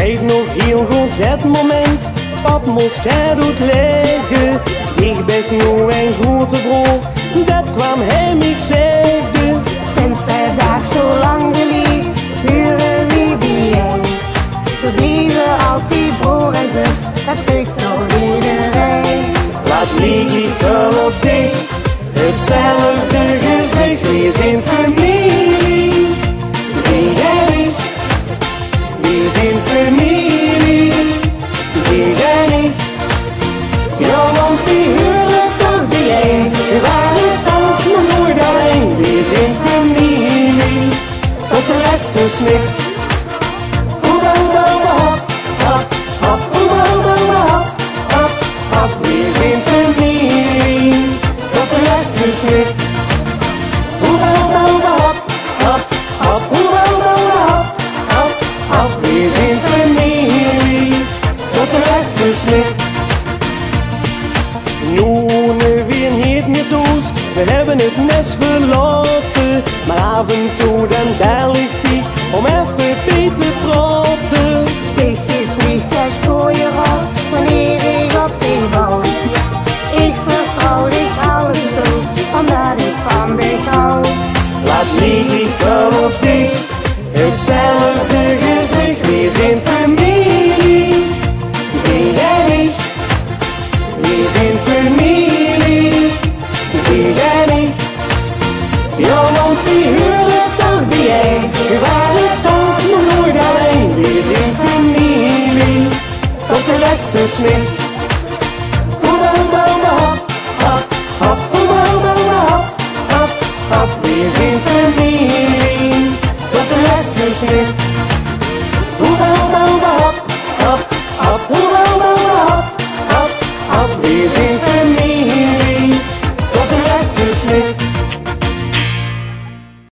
weet nog heel goed dat moment, pap moest hij doet liggen. Ik ben snoe en grote broer, dat kwam hem ik zeggen. Sinds hij dag zo lang geleden, huren wie bijeen. We bleven altijd broer en zus, dat zegt nog iedereen. Wat lieg ik wel op dicht, hetzelfde gezicht, we zijn familie. Die en ik, we zijn familie. Die en ik, ja want die huren toch bijeen. We waren toch nog nooit alleen, we zijn familie. Tot de laatste snik. Hoeba hoeba hoeba hop, hop, hop. Hoeba hoeba hoeba hop, hop, hop. We zijn familie. Tot de laatste snik. Hoeba hoeba hoeba hop, hop, hop. Hoeba hoeba hoeba hop, hop, hop. We zijn familie. Tot de laatste snik. Nu weer niet meer thuis, we hebben het nest verlaten. Maar af en toe dan daar ligt hij om even bij te praten.